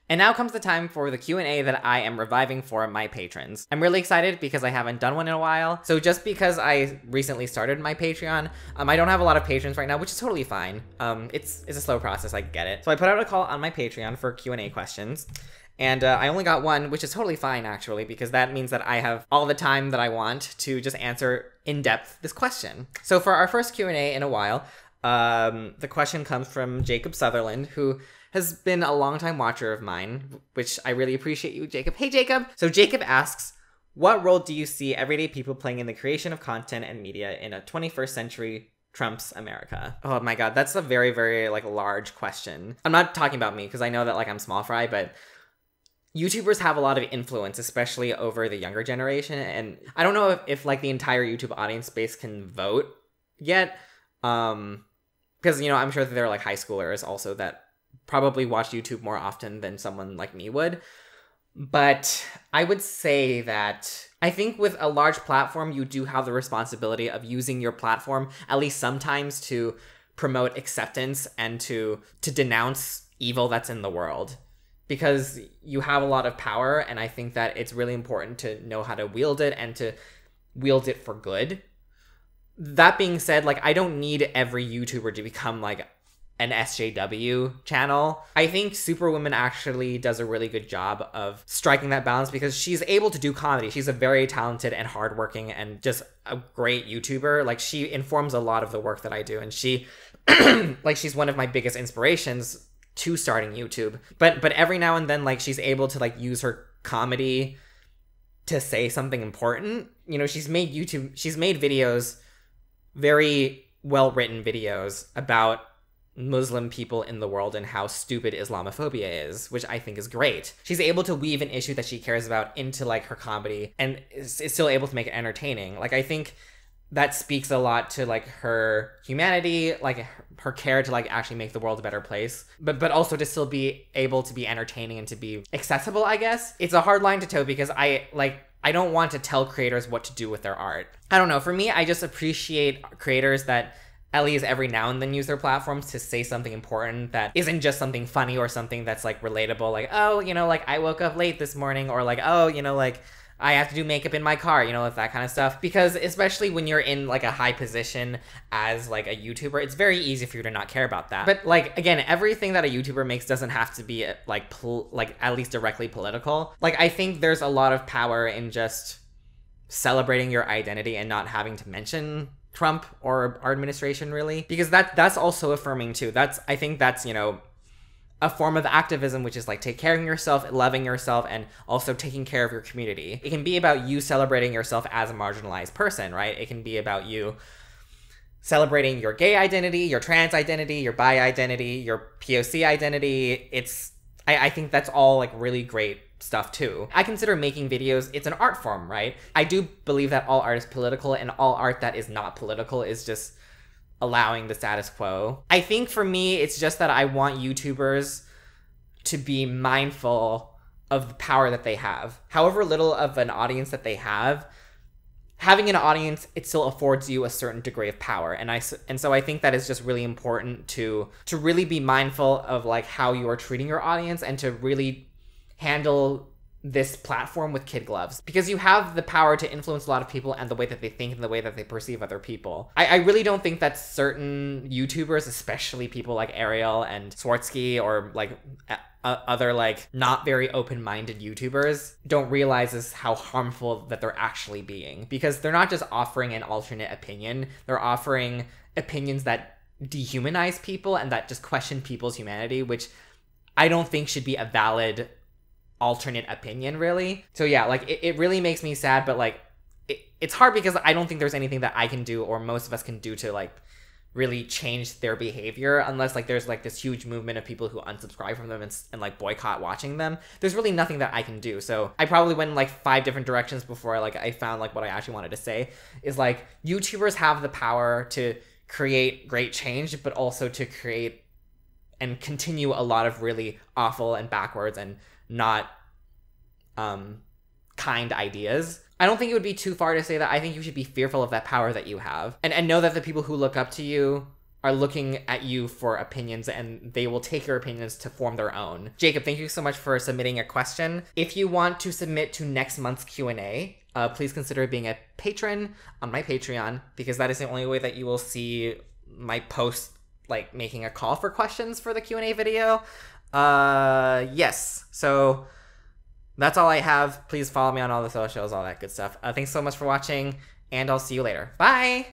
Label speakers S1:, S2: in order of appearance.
S1: And now comes the time for the Q&A that I am reviving for my patrons. I'm really excited because I haven't done one in a while. So just because I recently started my Patreon, I don't have a lot of patrons right now, which is totally fine. It's a slow process, I get it. So I put out a call on my Patreon for Q&A questions. And I only got one, which is totally fine, actually, because that means that I have all the time that I want to just answer in depth this question. So for our first Q&A in a while, the question comes from Jacob Sutherland, who has been a longtime watcher of mine, which I really appreciate you, Jacob. Hey, Jacob! So Jacob asks, what role do you see everyday people playing in the creation of content and media in a 21st century Trump's America? Oh my god, that's a very, very, large question. I'm not talking about me, because I know that, I'm small fry, but YouTubers have a lot of influence, especially over the younger generation, and I don't know if the entire YouTube audience base can vote yet, because, I'm sure that there are, high schoolers also that probably watch YouTube more often than someone like me would. But I would say that I think with a large platform, you do have the responsibility of using your platform, at least sometimes, to promote acceptance and to denounce evil that's in the world. Because you have a lot of power, and I think that it's really important to know how to wield it and to wield it for good. That being said, I don't need every YouTuber to become, an SJW channel. I think Superwoman actually does a really good job of striking that balance because she's able to do comedy. She's a very talented and hardworking and just a great YouTuber. She informs a lot of the work that I do, and she, she's one of my biggest inspirations to starting YouTube. But every now and then, she's able to, use her comedy to say something important. She's made videos, very well-written videos about Muslim people in the world and how stupid Islamophobia is, which I think is great. She's able to weave an issue that she cares about into her comedy and is still able to make it entertaining. I think that speaks a lot to her humanity, her care to actually make the world a better place, but also to still be able to be entertaining and to be accessible, I guess. It's a hard line to toe because I don't want to tell creators what to do with their art. I don't know, for me, I just appreciate creators that at least every now and then use their platforms to say something important that isn't just something funny or something that's relatable, I woke up late this morning, or I have to do makeup in my car, that kind of stuff. Because especially when you're in a high position as a YouTuber, it's very easy for you to not care about that. But again, everything that a YouTuber makes doesn't have to be at least directly political. I think there's a lot of power in just celebrating your identity and not having to mention Trump or our administration, really, because that's also affirming too. I think that's a form of activism, which is take care of yourself, loving yourself, and also taking care of your community. It can be about you celebrating yourself as a marginalized person, right? It can be about you celebrating your gay identity, your trans identity, your bi identity, your POC identity. I think that's all really great stuff too. I consider making videos, it's an art form, right? I do believe that all art is political, and all art that is not political is just allowing the status quo. I think for me, it's just that I want YouTubers to be mindful of the power that they have. However little of an audience that they have, having an audience, it still affords you a certain degree of power. And so I think that is just really important to really be mindful of how you are treating your audience and to really handle this platform with kid gloves, because you have the power to influence a lot of people and the way that they think and the way that they perceive other people. I really don't think that certain YouTubers, especially people like Ariel and Swartzky or other not very open-minded YouTubers, don't realize how harmful that they're actually being, because they're not just offering an alternate opinion, they're offering opinions that dehumanize people and that just question people's humanity, which I don't think should be a valid alternate opinion, really. So yeah, it really makes me sad, but it's hard because I don't think there's anything that I can do or most of us can do to really change their behavior, unless there's this huge movement of people who unsubscribe from them and boycott watching them. There's really nothing that I can do. So I probably went in 5 different directions before I found what I actually wanted to say is YouTubers have the power to create great change, but also to create and continue a lot of really awful and backwards and not kind ideas. I don't think it would be too far to say that I think you should be fearful of that power that you have, and know that the people who look up to you are looking at you for opinions, and they will take your opinions to form their own. Jacob, thank you so much for submitting a question. If you want to submit to next month's Q&A, please consider being a patron on my Patreon, because that is the only way that you will see my post, like, making a call for questions for the Q&A video. Yes, so that's all I have. Please follow me on all the socials, all that good stuff. Thanks so much for watching, and I'll see you later. Bye!